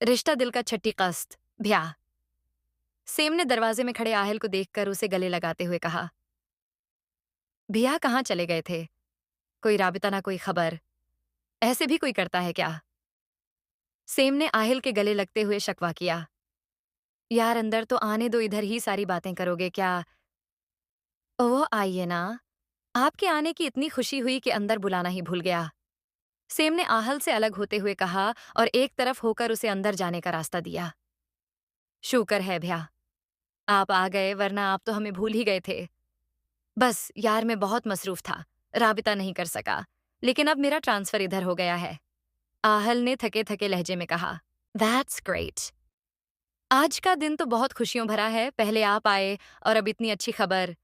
रिश्ता दिल का छठी कस्त ब्याह। सेम ने दरवाजे में खड़े आहिल को देखकर उसे गले लगाते हुए कहा, भैया कहाँ चले गए थे? कोई राबिता ना कोई खबर। ऐसे भी कोई करता है क्या? सेम ने आहिल के गले लगते हुए शकवा किया, यार अंदर तो आने दो, इधर ही सारी बातें करोगे क्या? ओह आइए ना। आपके आने की इतनी खुशी हुई कि अंदर बुलाना ही भूल गया। सेम ने आहल से अलग होते हुए कहा और एक तरफ होकर उसे अंदर जाने का रास्ता दिया। शुक्र है भैया, आप आ गए, वरना आप तो हमें भूल ही गए थे। बस यार मैं बहुत मसरूफ था, राबिता नहीं कर सका। लेकिन अब मेरा ट्रांसफर इधर हो गया है। आहल ने थके थके लहजे में कहा, दैट्स ग्रेट। आज का दिन तो बहुत खुशियों भरा है, पहले आप आए और अब इतनी अच्छी खबर।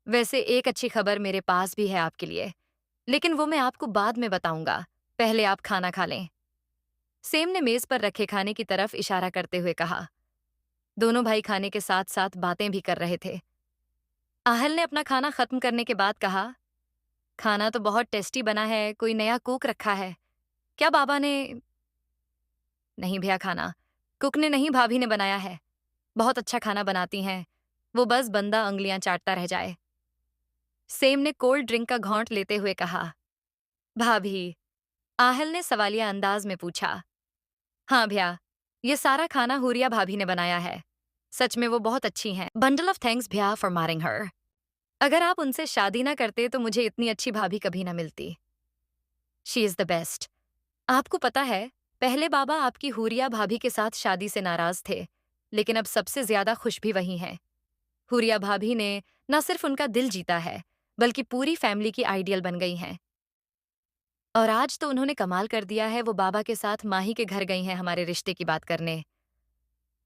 वैसे एक अच्छी खबर मेरे पास भी है आपके लिए, लेकिन वो मैं आपको बाद में बताऊंगा। पहले आप खाना खा लें। सेम ने मेज पर रखे खाने की तरफ इशारा करते हुए कहा। दोनों भाई खाने के साथ साथ बातें भी कर रहे थे। आहल ने अपना खाना खत्म करने के बाद कहा, खाना तो बहुत टेस्टी बना है, कोई नया कुक रखा है क्या बाबा ने? नहीं भैया, खाना कुक ने नहीं, भाभी ने बनाया है। बहुत अच्छा खाना बनाती हैं वो, बस बंदा अंगलियां चाटता रह जाए। सेम ने कोल्ड ड्रिंक का घौंट लेते हुए कहा, भाभी? आहल ने सवालिया अंदाज में पूछा। हाँ भैया, ये सारा खाना हुरिया भाभी ने बनाया है। सच में वो बहुत अच्छी हैं। बंडल ऑफ थैंक्स भैया फॉर मारिंग हर। अगर आप उनसे शादी ना करते तो मुझे इतनी अच्छी भाभी कभी ना मिलती। She is the best. आपको पता है, पहले बाबा आपकी हुरिया भाभी के साथ शादी से नाराज थे, लेकिन अब सबसे ज्यादा खुश भी वही हैं। हुरिया भाभी ने न सिर्फ उनका दिल जीता है, बल्कि पूरी फैमिली की आइडियल बन गई हैं। और आज तो उन्होंने कमाल कर दिया है, वो बाबा के साथ माही के घर गई हैं हमारे रिश्ते की बात करने।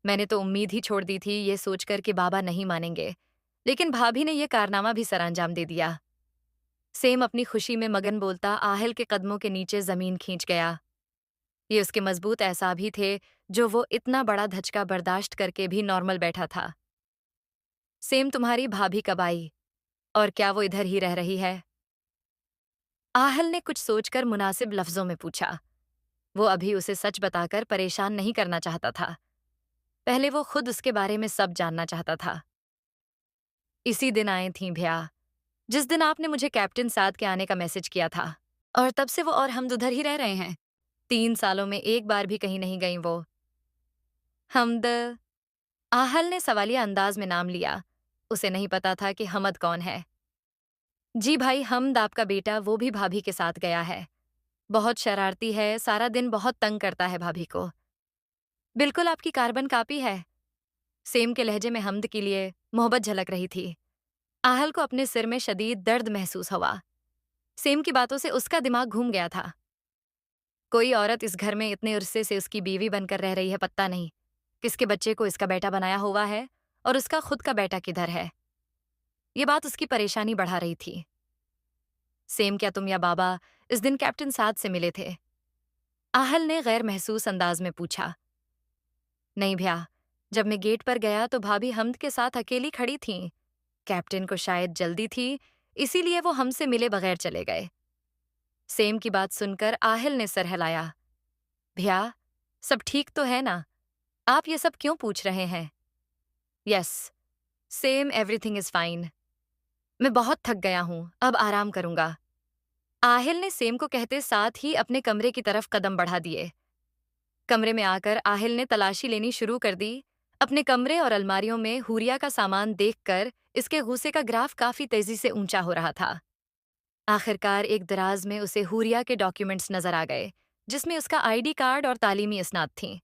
मैंने तो उम्मीद ही छोड़ दी थी ये सोचकर कि बाबा नहीं मानेंगे, लेकिन भाभी ने यह कारनामा भी सरअंजाम दे दिया। सेम अपनी खुशी में मगन बोलता आहिल के कदमों के नीचे जमीन खींच गया। ये उसके मजबूत एहसास भी थे, जो वो इतना बड़ा धचका बर्दाश्त करके भी नॉर्मल बैठा था। सेम तुम्हारी भाभी कब आई? और क्या वो इधर ही रह रही है? आहल ने कुछ सोचकर मुनासिब लफ्जों में पूछा। वो अभी उसे सच बताकर परेशान नहीं करना चाहता था। पहले वो खुद उसके बारे में सब जानना चाहता था। इसी दिन आई थी भैया, जिस दिन आपने मुझे कैप्टन साद के आने का मैसेज किया था। और तब से वो और हम उधर ही रह रहे हैं। 3 सालों में एक बार भी कहीं नहीं गई वो। हमद। आहल ने सवालिया अंदाज में नाम लिया। उसे नहीं पता था कि हमद कौन है। जी भाई, हमद आपका बेटा, वो भी भाभी के साथ गया है। बहुत शरारती है, सारा दिन बहुत तंग करता है भाभी को। बिल्कुल आपकी कार्बन कॉपी है। सेम के लहजे में हमद के लिए मोहब्बत झलक रही थी। आहल को अपने सिर में शदीद दर्द महसूस हुआ। सेम की बातों से उसका दिमाग घूम गया था। कोई औरत इस घर में इतने अरसे से उसकी बीवी बनकर रह रही है, पता नहीं किसके बच्चे को इसका बेटा बनाया हुआ है, और उसका खुद का बेटा किधर है? ये बात उसकी परेशानी बढ़ा रही थी। सेम, क्या तुम या बाबा इस दिन कैप्टन साद से मिले थे? आहल ने गैर महसूस अंदाज में पूछा। नहीं भैया, जब मैं गेट पर गया तो भाभी हमद के साथ अकेली खड़ी थीं। कैप्टन को शायद जल्दी थी, इसीलिए वो हमसे मिले बगैर चले गए। सेम की बात सुनकर आहिल ने सर हिलाया। भैया, सब ठीक तो है ना? आप ये सब क्यों पूछ रहे हैं? Yes same, everything is fine. मैं बहुत थक गया हूं, अब आराम करूंगा। आहिल ने सेम को कहते साथ ही अपने कमरे की तरफ कदम बढ़ा दिए। कमरे में आकर आहिल ने तलाशी लेनी शुरू कर दी। अपने कमरे और अलमारियों में हुरिया का सामान देखकर इसके गुस्से का ग्राफ काफी तेजी से ऊंचा हो रहा था। आखिरकार एक दराज में उसे हुरिया के डॉक्यूमेंट्स नजर आ गए, जिसमें उसका आईडी कार्ड और तालीमी इसनाद थीं।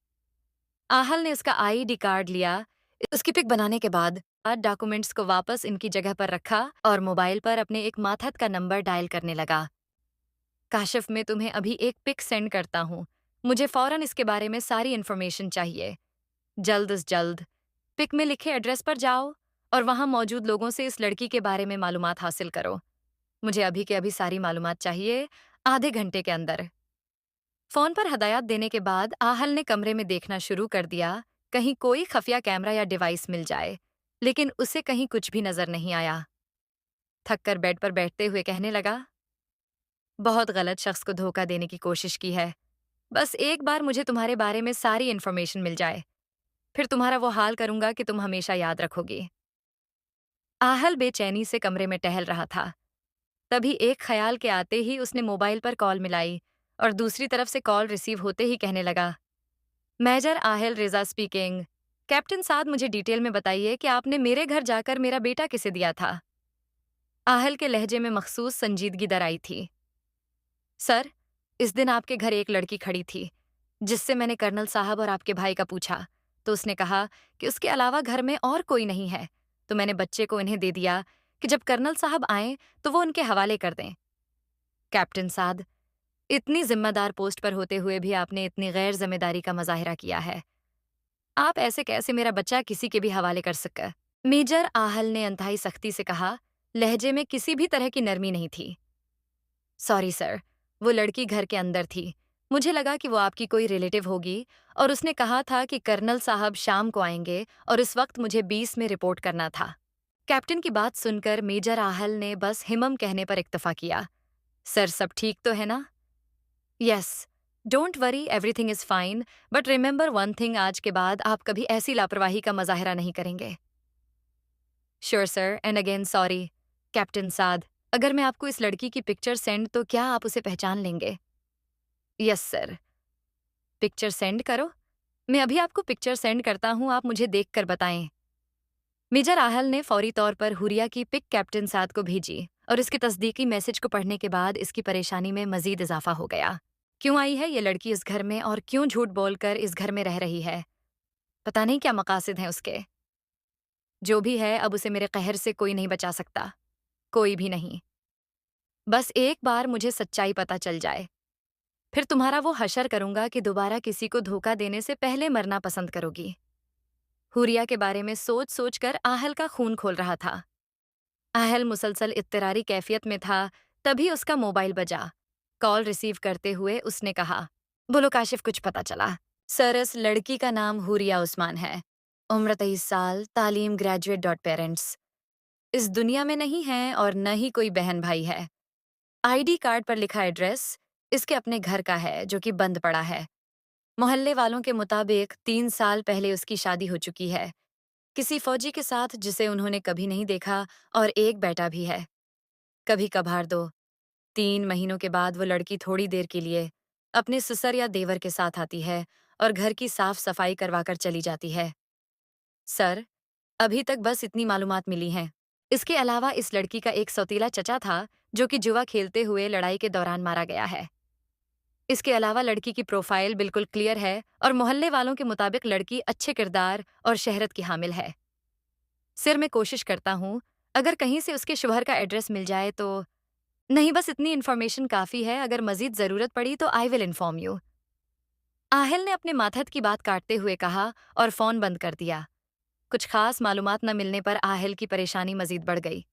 आहल ने उसका आईडी कार्ड लिया, उसकी पिक बनाने के बाद डॉक्यूमेंट्स को वापस इनकी जगह पर रखा और मोबाइल पर अपने एक माथत का नंबर डायल करने लगा। काशिफ, मैं तुम्हें अभी एक पिक सेंड करता हूँ। मुझे फौरन इसके बारे में सारी इन्फॉर्मेशन चाहिए। जल्द अज जल्द। पिक में लिखे एड्रेस पर जाओ और वहां मौजूद लोगों से इस लड़की के बारे में मालूमात हासिल करो। मुझे अभी के अभी सारी मालूमात चाहिए, आधे घंटे के अंदर। फोन पर हदायत देने के बाद आहल ने कमरे में देखना शुरू कर दिया, कहीं कोई खफिया कैमरा या डिवाइस मिल जाए, लेकिन उसे कहीं कुछ भी नजर नहीं आया। थक कर बेड पर बैठते हुए कहने लगा, बहुत गलत शख्स को धोखा देने की कोशिश की है। बस एक बार मुझे तुम्हारे बारे में सारी इन्फॉर्मेशन मिल जाए, फिर तुम्हारा वो हाल करूंगा कि तुम हमेशा याद रखोगी। आहल बेचैनी से कमरे में टहल रहा था। तभी एक ख्याल के आते ही उसने मोबाइल पर कॉल मिलाई और दूसरी तरफ से कॉल रिसीव होते ही कहने लगा, मेजर आहिल रेजा स्पीकिंग। कैप्टन साद, मुझे डिटेल में बताइए कि आपने मेरे घर जाकर मेरा बेटा किसे दिया था। आहल के लहजे में मखसूस संजीदगी दराई थी। सर, इस दिन आपके घर एक लड़की खड़ी थी, जिससे मैंने कर्नल साहब और आपके भाई का पूछा, तो उसने कहा कि उसके अलावा घर में और कोई नहीं है। तो मैंने बच्चे को इन्हें दे दिया कि जब कर्नल साहब आएं तो वो उनके हवाले कर दें। कैप्टन साद, इतनी जिम्मेदार पोस्ट पर होते हुए भी आपने इतनी गैर जिम्मेदारी का मुजाहिरा किया है। आप ऐसे कैसे मेरा बच्चा किसी के भी हवाले कर सके? मेजर आहल ने अंतहाई सख्ती से कहा, लहजे में किसी भी तरह की नरमी नहीं थी। सॉरी सर, वो लड़की घर के अंदर थी। मुझे लगा कि वो आपकी कोई रिलेटिव होगी और उसने कहा था कि कर्नल साहब शाम को आएंगे और इस वक्त मुझे 20 में रिपोर्ट करना था। कैप्टन की बात सुनकर मेजर आहल ने बस हिमम कहने पर इक्तफा किया। सर, सब ठीक तो है ना? Yes. Don't worry, everything is fine, but remember one thing, आज के बाद आप कभी ऐसी लापरवाही का मुजाहिरा नहीं करेंगे। Sure sir, and again sorry. Captain Saad, अगर मैं आपको इस लड़की की पिक्चर सेंड तो क्या आप उसे पहचान लेंगे? Yes sir. पिक्चर सेंड करो। मैं अभी आपको पिक्चर सेंड करता हूँ, आप मुझे देखकर बताएं। मेजर आहल ने फौरी तौर पर हुरिया की पिक कैप्टन साद को भेजी और इसके तस्दीकी मैसेज को पढ़ने के बाद इसकी परेशानी में मजीद इजाफा हो गया। क्यों आई है ये लड़की इस घर में और क्यों झूठ बोलकर इस घर में रह रही है? पता नहीं क्या मकासद हैं उसके। जो भी है, अब उसे मेरे कहर से कोई नहीं बचा सकता। कोई भी नहीं। बस एक बार मुझे सच्चाई पता चल जाए, फिर तुम्हारा वो हशर करूंगा कि दोबारा किसी को धोखा देने से पहले मरना पसंद करोगी। हुरिया के बारे में सोच सोच कर आहल का खून खोल रहा था। आहल मुसलसल इत्तरारी कैफियत में था, तभी उसका मोबाइल बजा। कॉल रिसीव करते हुए उसने कहा, बोलो काशिफ, कुछ पता चला? सर, इस लड़की का नाम हुरिया उस्मान है। उम्र 23 साल, तालीम ग्रेजुएट डॉट पेरेंट्स। इस दुनिया में नहीं है और न ही कोई बहन भाई है। आईडी कार्ड पर लिखा एड्रेस इसके अपने घर का है, जो कि बंद पड़ा है। मोहल्ले वालों के मुताबिक 3 साल पहले उसकी शादी हो चुकी है, किसी फौजी के साथ जिसे उन्होंने कभी नहीं देखा, और एक बेटा भी है। कभी कभार 2-3 महीनों के बाद वो लड़की थोड़ी देर के लिए अपने ससुर या देवर के साथ आती है और घर की साफ सफाई करवाकर चली जाती है। सर, अभी तक बस इतनी मालूमात मिली हैं। इसके अलावा इस लड़की का एक सौतीला चचा था, जो कि जुआ खेलते हुए लड़ाई के दौरान मारा गया है। इसके अलावा लड़की की प्रोफाइल बिल्कुल क्लियर है और मोहल्ले वालों के मुताबिक लड़की अच्छे किरदार और शहरत की हामिल है। सिर मैं कोशिश करता हूँ, अगर कहीं से उसके शौहर का एड्रेस मिल जाए तो। नहीं, बस इतनी इन्फॉर्मेशन काफ़ी है, अगर मज़ीद ज़रूरत पड़ी तो I will inform you. Aahil ने अपने माथत की बात काटते हुए कहा और फ़ोन बंद कर दिया। कुछ खास मालूमात न मिलने पर आहिल की परेशानी मज़ीद बढ़ गई।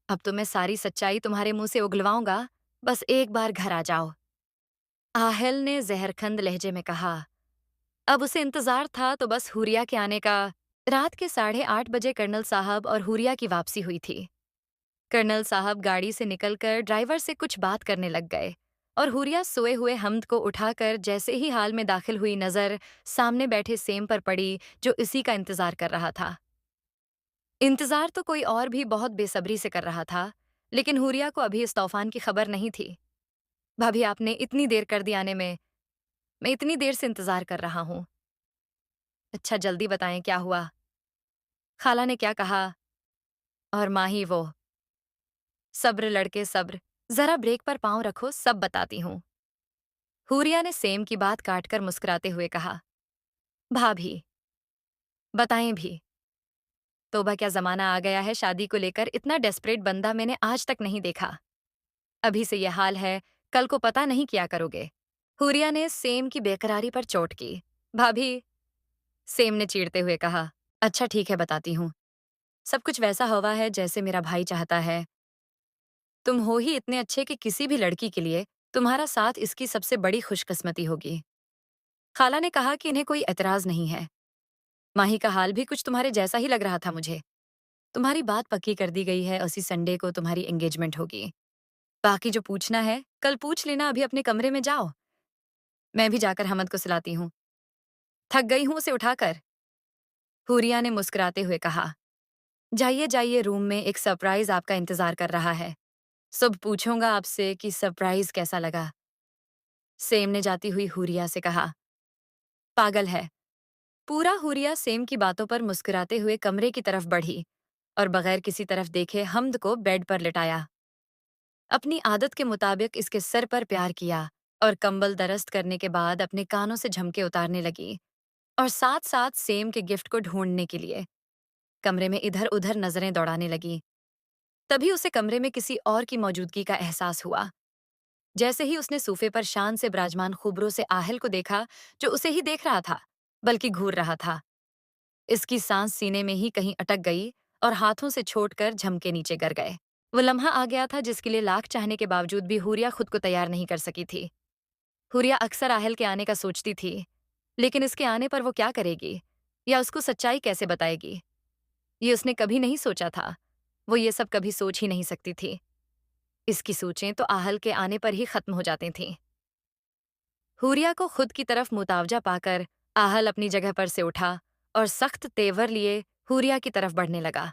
अब तो मैं सारी सच्चाई तुम्हारे मुंह से उगलवाऊंगा, बस एक बार घर आ जाओ। आहिल ने जहरखंद लहजे में कहा। अब उसे इंतजार था तो बस हुरिया के आने का। रात के 8:30 बजे कर्नल साहब और हुरिया की वापसी हुई थी। कर्नल साहब गाड़ी से निकलकर ड्राइवर से कुछ बात करने लग गए और हुरिया सोए हुए हमद को उठाकर जैसे ही हाल में दाखिल हुई, नजर सामने बैठे सेम पर पड़ी, जो इसी का इंतजार कर रहा था। इंतजार तो कोई और भी बहुत बेसब्री से कर रहा था, लेकिन हुरिया को अभी इस तूफान की खबर नहीं थी। भाभी, आपने इतनी देर कर दी आने में। मैं इतनी देर से इंतजार कर रहा हूँ। अच्छा, जल्दी बताएं क्या हुआ? खाला ने क्या कहा? और माँ ही वो। सब्र लड़के सब्र, जरा ब्रेक पर पाँव रखो, सब बताती हूँ। हुरिया ने सेम की बात काटकर मुस्कुराते हुए कहा। भाभी, बताएं भी। तोबा, क्या जमाना आ गया है शादी को लेकर, इतना डेस्परेट बंदा मैंने आज तक नहीं देखा। अभी से ये हाल है, कल को पता नहीं क्या करोगे। हुरिया ने सेम की बेकरारी पर चोट की। भाभी, सेम ने चीढ़ते हुए कहा। अच्छा ठीक है, बताती हूँ। सब कुछ वैसा हुआ है जैसे मेरा भाई चाहता है। तुम हो ही इतने अच्छे कि किसी भी लड़की के लिए तुम्हारा साथ इसकी सबसे बड़ी खुशकिस्मती होगी। खाला ने कहा कि इन्हें कोई एतराज नहीं है। माही का हाल भी कुछ तुम्हारे जैसा ही लग रहा था मुझे। तुम्हारी बात पक्की कर दी गई है, उसी संडे को तुम्हारी एंगेजमेंट होगी। बाकी जो पूछना है कल पूछ लेना, अभी अपने कमरे में जाओ। मैं भी जाकर हमद को सुलाती हूँ। थक गई हूँ उसे उठाकर। हुरिया ने मुस्कुराते हुए कहा, जाइए जाइए, रूम में एक सरप्राइज आपका इंतजार कर रहा है। सब पूछूंगा आपसे कि सरप्राइज कैसा लगा। सेम ने जाती हुई हुरिया से कहा। पागल है। पूरा हुरिया सेम की बातों पर मुस्कुराते हुए कमरे की तरफ बढ़ी और बगैर किसी तरफ देखे हमद को बेड पर लिटाया। अपनी आदत के मुताबिक इसके सर पर प्यार किया और कंबल दरस्त करने के बाद अपने कानों से झमके उतारने लगी और साथ साथ सेम के गिफ्ट को ढूंढने के लिए कमरे में इधर उधर नजरें दौड़ाने लगी। तभी उसे कमरे में किसी और की मौजूदगी का एहसास हुआ। जैसे ही उसने सोफे पर शान से विराजमान खुबरों से आहिल को देखा, जो उसे ही देख रहा था बल्कि घूर रहा था, इसकी सांस सीने में ही कहीं अटक गई और हाथों से छोड़कर झमके नीचे गिर गए। वो लम्हा आ गया था जिसके लिए लाख चाहने के बावजूद भी हुरिया खुद को तैयार नहीं कर सकी थी। हुरिया अक्सर आहिल के आने का सोचती थी, लेकिन इसके आने पर वो क्या करेगी या उसको सच्चाई कैसे बताएगी, ये उसने कभी नहीं सोचा था। वो ये सब कभी सोच ही नहीं सकती थी। इसकी सोचें तो आहल के आने पर ही खत्म हो जाती थीं। हुरिया को खुद की तरफ मुतावजा पाकर आहल अपनी जगह पर से उठा और सख्त तेवर लिए हुरिया की तरफ बढ़ने लगा।